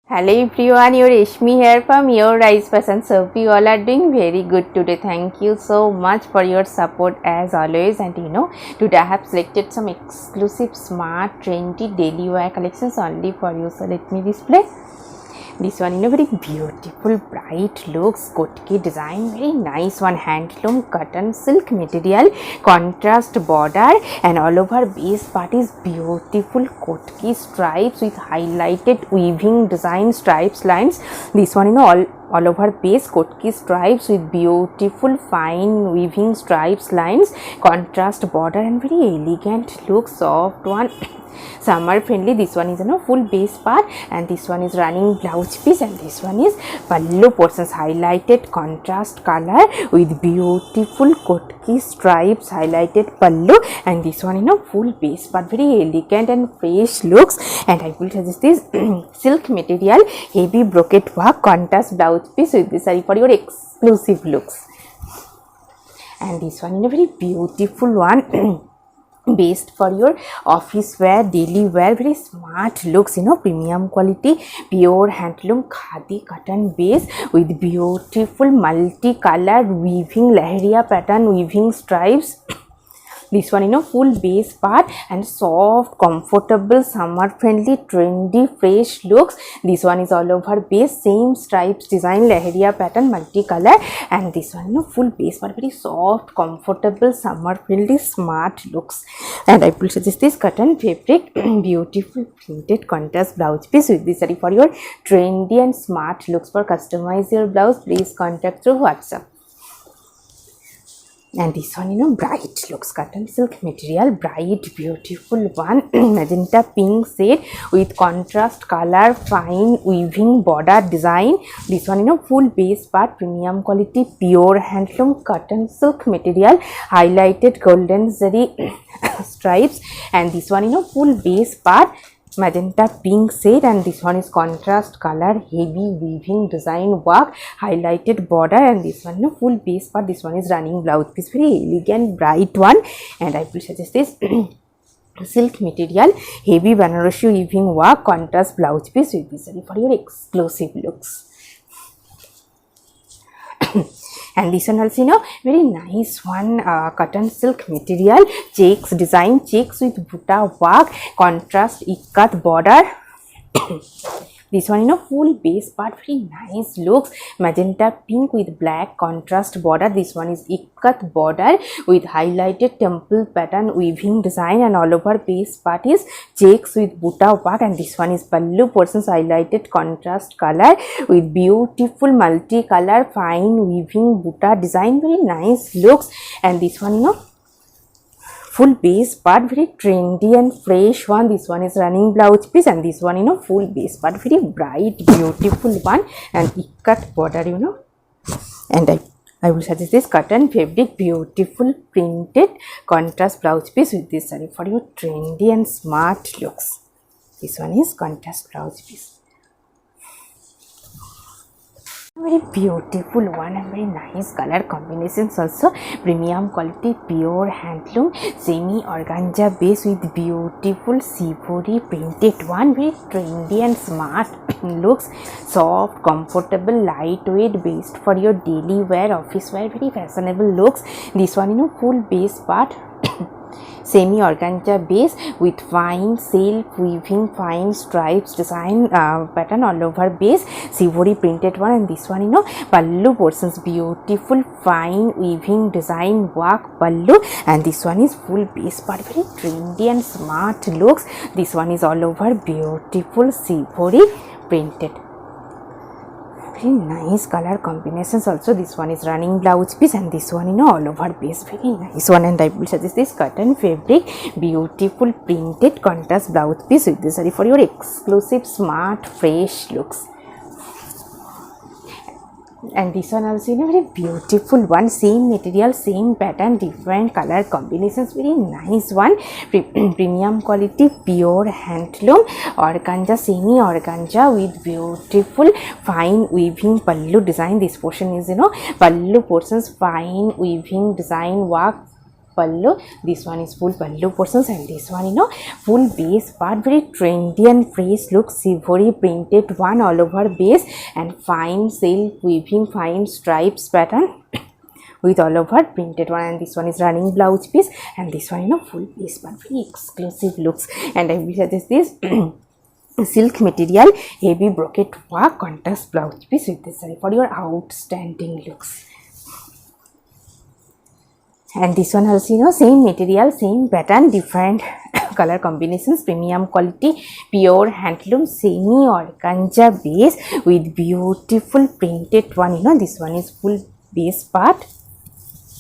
Hello everyone, your Reshmi here from Your Rise Fashion. So we all are doing very good today. Thank you so much for your support as always. And today I have selected some exclusive, smart, trendy daily wear collections only for you. So let me display. This one very beautiful, bright looks, kotki design, very nice one, handloom cotton silk material, contrast border, and all over base part is beautiful kotki stripes with highlighted weaving design stripes lines. This one all over base kotki stripes with beautiful fine weaving stripes lines, contrast border, and very elegant look, soft one. Summer friendly. This one is full base part, and this one is running blouse piece, and this one is pallu portions, highlighted contrast color with beautiful kotki stripes, highlighted pallu, and this one full base part, very elegant and fresh looks. And I will suggest this silk material, heavy brocade work, contrast blouse piece with this saree for your exclusive looks. And this one very beautiful one based for your office wear, daily wear, very smart looks, premium quality, pure handloom khadi cotton base with beautiful multi-colored weaving lahariya pattern weaving stripes. This one full base part and soft, comfortable, summer friendly, trendy, fresh looks. This one is all over base, same stripes design, lahariya pattern, multicolor, and this one full base part, very soft, comfortable, summer friendly, smart looks. And I will suggest this cotton fabric, beautiful printed contrast blouse piece with this saree for your trendy and smart looks. For customize your blouse, please contact through WhatsApp. And this one bright looks, cotton silk material, bright beautiful one, magenta pink shade with contrast color, fine weaving border design. This one full base part, premium quality, pure handloom cotton silk material, highlighted golden zari stripes. And this one full base part, magenta pink shade, and this one is contrast color, heavy weaving design work, highlighted border, and this one full base part. This one is running blouse piece, very elegant, bright one. And I will suggest this silk material, heavy Banarasi weaving work, contrast blouse piece with this for your exclusive looks. And this one also very nice one, cotton silk material, checks design, checks with butta work, contrast ikat border. This one full base part, very nice looks, magenta pink with black contrast border. This one is ikat border with highlighted temple pattern weaving design, and all over base part is checks with butta work. And this one is pallu portions, highlighted contrast color with beautiful multi-color fine weaving butta design, very nice looks. And this one full base part, very trendy and fresh one. This one is running blouse piece, and this one full base part, very bright beautiful one, and ikat border and I will suggest this cotton fabric, beautiful printed contrast blouse piece with this saree for your trendy and smart looks. This one is contrast blouse piece, very beautiful one, and very nice color combinations also, premium quality, pure handloom semi organza base with beautiful sivori printed one, very trendy and smart looks, soft, comfortable, lightweight, based for your daily wear, office wear, very fashionable looks. This one full base part semi organza base with fine silk weaving, fine stripes design pattern all over base, sivori printed one. And this one pallu portions, beautiful fine weaving design work pallu, and this one is full base part, very trendy and smart looks. This one is all over beautiful sivori printed, very nice color combinations also. This one is running blouse piece, and this one all over base, very nice one. And I will suggest this cotton fabric, beautiful printed contrast blouse piece with this saree for your exclusive smart fresh looks. And this one also very beautiful one, same material, same pattern, different color combinations, very nice one, premium quality, pure handloom organza, semi organza with beautiful fine weaving pallu design. This portion is pallu portions, fine weaving design work pallu. This one is full pallu portions, and this one, full base part, very trendy and fresh look, silvery printed one all over base, and fine silk weaving, fine stripes pattern with all over printed one. And this one is running blouse piece, and this one, full base part, very exclusive looks. And I will suggest this silk material, heavy brocade work, contrast blouse piece with this saree for your outstanding looks. And this one also, same material, same pattern, different color combinations, premium quality, pure handloom, semi organza base with beautiful printed one. This one is full base part,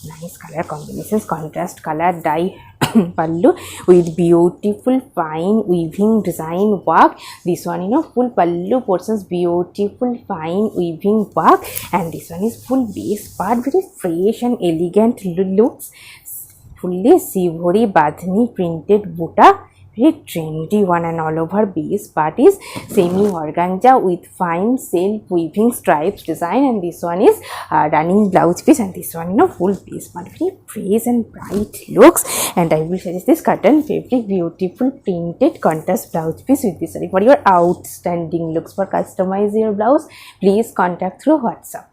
nice color combinations, contrast color dye pallu with beautiful fine weaving design work. This one, full pallu portions, beautiful fine weaving work. And this one is full base part, very fresh and elegant looks, fully silvery badhani printed buta, very trendy one. And all over base part is semi organza with fine self weaving stripes design. And this one is running blouse piece, and this one, full base part, very fresh and bright looks. And I will suggest this cotton fabric, beautiful printed contrast blouse piece with this saree for your outstanding looks. For customize your blouse, please contact through WhatsApp.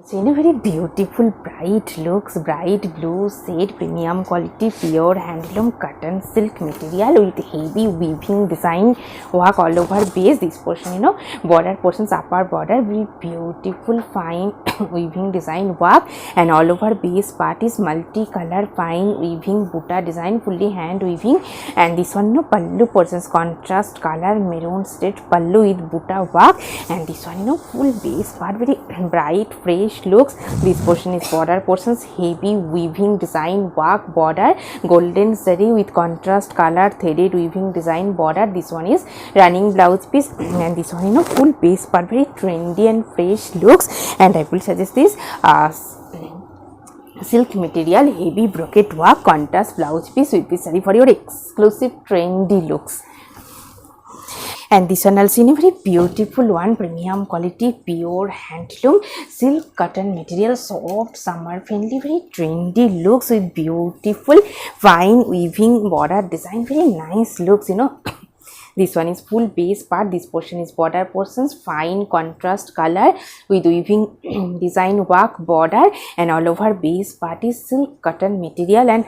So, very beautiful bright looks, bright blue shade, premium quality, pure handloom cotton silk material with heavy weaving design work all over base. This portion, border portions, upper border, very beautiful fine weaving design work. And all over base part is multi-color fine weaving buta design, fully hand weaving. And this one, pallu portions, contrast color maroon shade pallu with buta work. And this one, full base part, very bright fresh looks. This portion is border portions, heavy weaving design work border, golden zari with contrast color threaded weaving design border. This one is running blouse piece, and this one, full base part, very trendy and fresh looks. And I will suggest this silk material, heavy brocade work, contrast blouse piece with this saree for your exclusive trendy looks. And this one also, very beautiful one, premium quality, pure handloom silk cotton material, soft summer friendly, very trendy looks with beautiful fine weaving border design, very nice looks. This one is full base part. This portion is border portions, fine contrast color with weaving design work border. And all over base part is silk cotton material. And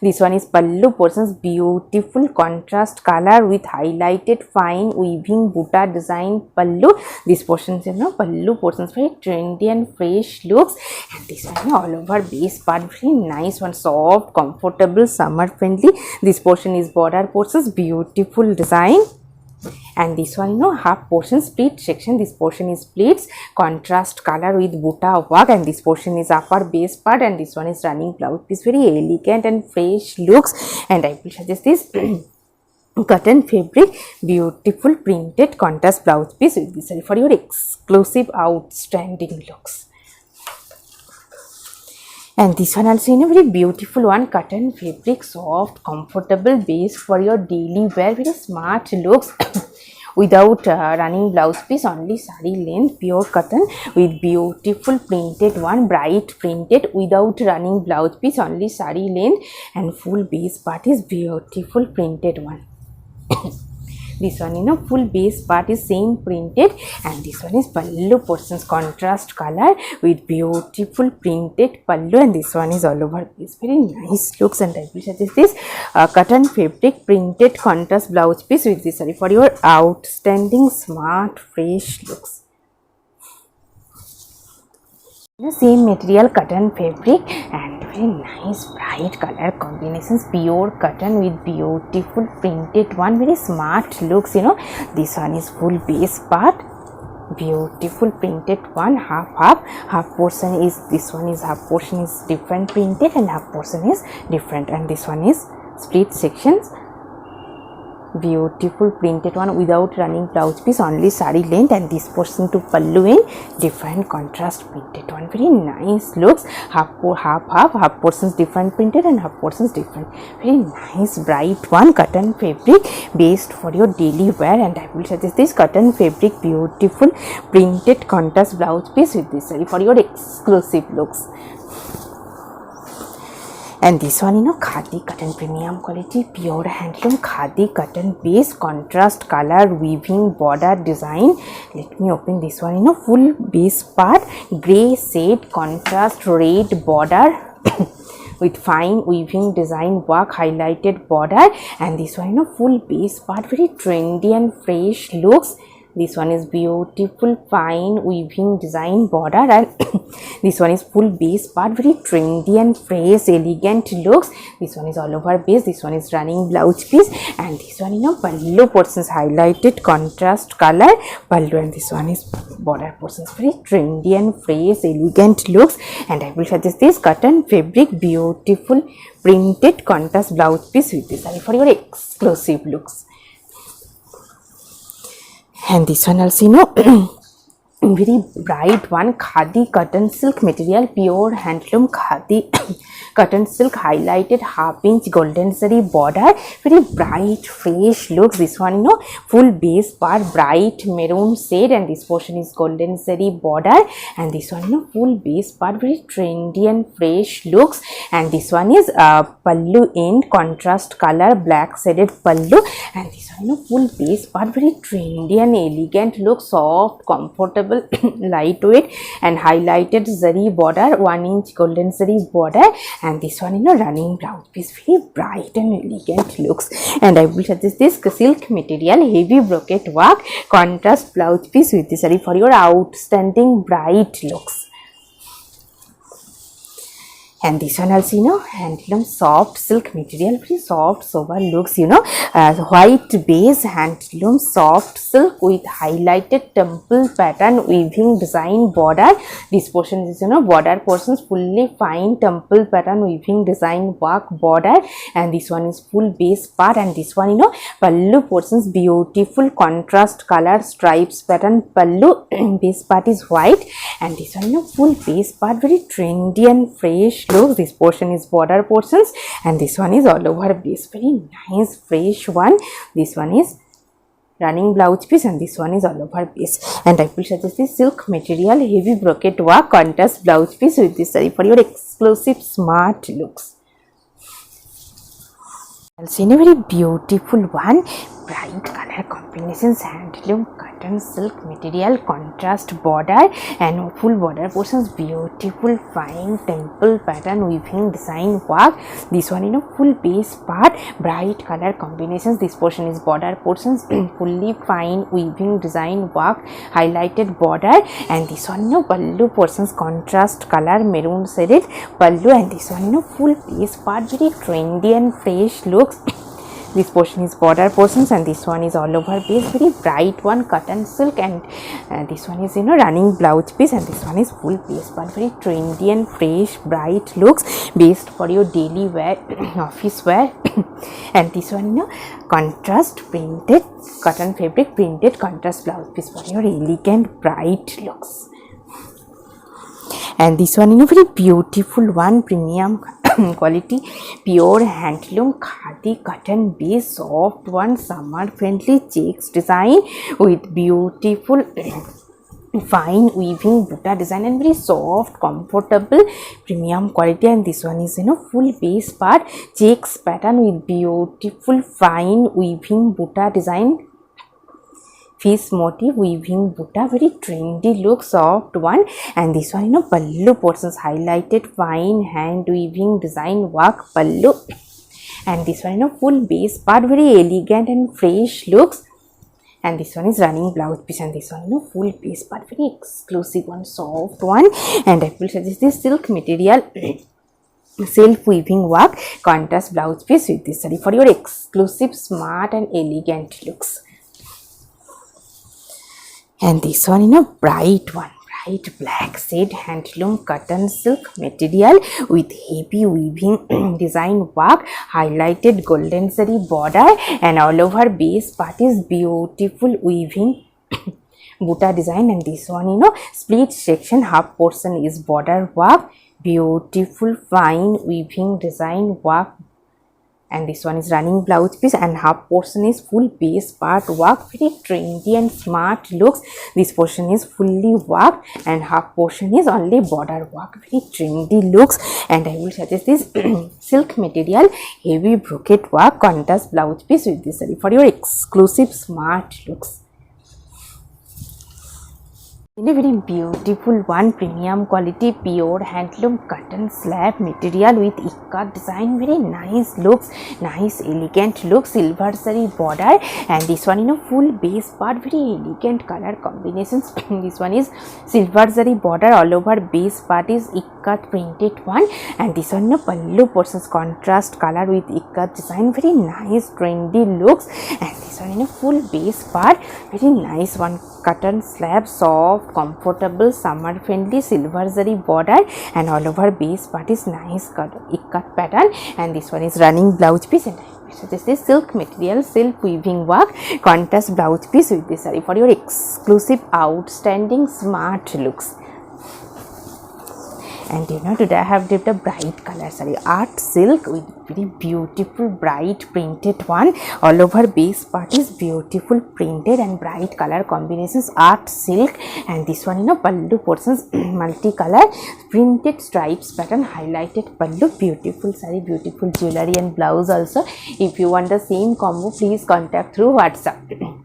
this one is pallu portions, beautiful contrast color with highlighted fine weaving buta design pallu. This portion is, pallu portions, very trendy and fresh looks. And this one, all over base part, very nice one, soft, comfortable, summer friendly. This portion is border portions, beautiful design. And this one, half portion split section. This portion is splits, contrast color with buta work. And this portion is upper base part, and this one is running blouse piece, very elegant and fresh looks. And I will suggest this cotton fabric, beautiful printed contrast blouse piece with this saree for your exclusive outstanding looks. And this one also, very beautiful one, cotton fabric, soft comfortable base for your daily wear, very smart looks. Without running blouse piece, only saree length, pure cotton with beautiful printed one, bright printed, without running blouse piece, only saree length. And full base part is beautiful printed one. This one, full base part is same printed. And this one is pallu portions, contrast color with beautiful printed pallu. And this one is all over base, very nice looks. And I will suggest this cotton fabric printed contrast blouse piece with this saree for your outstanding smart fresh looks. The same material, cotton fabric, and very nice bright color combinations, pure cotton with beautiful printed one, very smart looks. This one is full base part, beautiful printed one, half portion is, this one is half portion is different printed and half portion is different. And this one is split sections, beautiful printed one without running blouse piece, only saree length. And this portion to pallu in different contrast printed one, very nice looks. Half portions different printed and half portions different, very nice bright one, cotton fabric based for your daily wear. And I will suggest this cotton fabric, beautiful printed contrast blouse piece with this saree for your exclusive looks. And this one, khadi cotton, premium quality, pure handloom khadi cotton base, contrast color, weaving, border design. Let me open this one. Full base part, gray shade, contrast red border with fine weaving design work, highlighted border. And this one, full base part, very trendy and fresh looks. This one is beautiful fine weaving design border, and this one is full base part, very trendy and fresh elegant looks. This one is all over base. This one is running blouse piece, and this one, pallu portions, highlighted contrast color pallu, and this one is border portions, very trendy and fresh elegant looks. And I will suggest this cotton fabric, beautiful printed contrast blouse piece with this saree for your exclusive looks. And this one also, very bright one, khadi cotton silk material, pure handloom khadi cotton silk, highlighted half-inch golden zari border, very bright fresh looks. This one, full base part, bright maroon shade, and this portion is golden zari border. And this one, full base part, very trendy and fresh looks. And this one is pallu end, contrast color, black shaded pallu. And this one, full base part, very trendy and elegant look, soft, comfortable, lightweight, and highlighted zari border, 1 inch golden zari border. And this one, running blouse piece, very bright and elegant looks. And I will suggest this silk material, heavy brocade work, contrast blouse piece with this saree for your outstanding bright looks. And this one also, handloom soft silk material, very soft sober looks, white base handloom soft silk with highlighted temple pattern weaving design border. This portion is, border portions, fully fine temple pattern weaving design work border. And this one is full base part. And this one, pallu portions, beautiful contrast color stripes pattern pallu, base part is white. And this one, full base part, very trendy and fresh looks. This portion is border portions, and this one is all over base, very nice fresh one. This one is running blouse piece, and this one is all over base. And I will suggest this silk material, heavy brocade work, contrast blouse piece with this saree for your exclusive smart looks. Also, a very beautiful one, bright color combinations, handloom cotton silk material, contrast border, and full border portions, beautiful fine temple pattern weaving design work. This one, full base part, bright color combinations. This portion is border portions, fully fine weaving design work, highlighted border. And this one, pallu portions, contrast color maroon shaded pallu. And this one, full base part, very trendy and fresh looks. This portion is border portions, and this one is all over base, very bright one, cotton silk. And this one is, running blouse piece, and this one is full base part, very trendy and fresh bright looks, based for your daily wear, office wear. And this one, contrast printed cotton fabric, printed contrast blouse piece for your elegant bright looks. And this one, very beautiful one, premium quality, pure handloom khadi cotton base, soft one, summer friendly checks design with beautiful fine weaving butta design, and very soft comfortable premium quality. And this one is, full base part, checks pattern with beautiful fine weaving butta design, fish motif weaving butta, very trendy look, soft one. And this one, pallu portions, highlighted fine hand weaving design work pallu. And this one, full base part, very elegant and fresh looks. And this one is running blouse piece, and this one, full base part, very exclusive one, soft one. And I will suggest this silk material, self weaving work, contrast blouse piece with this saree for your exclusive smart and elegant looks. And this one, bright one, bright black shade handloom cotton silk material with heavy weaving design work, highlighted golden zari border, and all over base part is beautiful weaving butta design. And this one, split section, half portion is border work, beautiful fine weaving design work. and this one is running blouse piece, and half portion is full base part work, very trendy and smart looks. This portion is fully worked and half portion is only border work, very trendy looks. And I will suggest this silk material, heavy brocade work, contrast blouse piece with this saree for your exclusive smart looks. In a very beautiful one, premium quality pure handloom cotton slab material with ikat design, very nice looks, nice elegant look, silver saree border, and this one full base part, very elegant color combinations. This one is silver saree border, all over base part is ikat printed one, and this one pallu portions contrast color with ikat design, very nice trendy looks. And this one full base part, very nice one, cotton slab, soft, comfortable, summer friendly, silver zari border, and all over base part is nice ikat pattern. And this one is running blouse piece, and this is silk material, silk weaving work, contrast blouse piece with this saree for your exclusive outstanding smart looks. And today I have dipped a bright color saree, art silk with very beautiful bright printed one, all over base part is beautiful printed and bright color combinations, art silk. And this one pallu portions multicolor printed stripes pattern, highlighted pallu, beautiful saree, beautiful jewelry and blouse also. If you want the same combo, please contact through WhatsApp.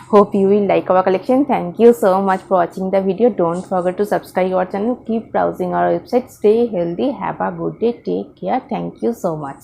Hope you will like our collection. Thank you so much for watching the video. Don't forget to subscribe our channel. Keep browsing our website. Stay healthy. Have a good day. Take care. Thank you so much.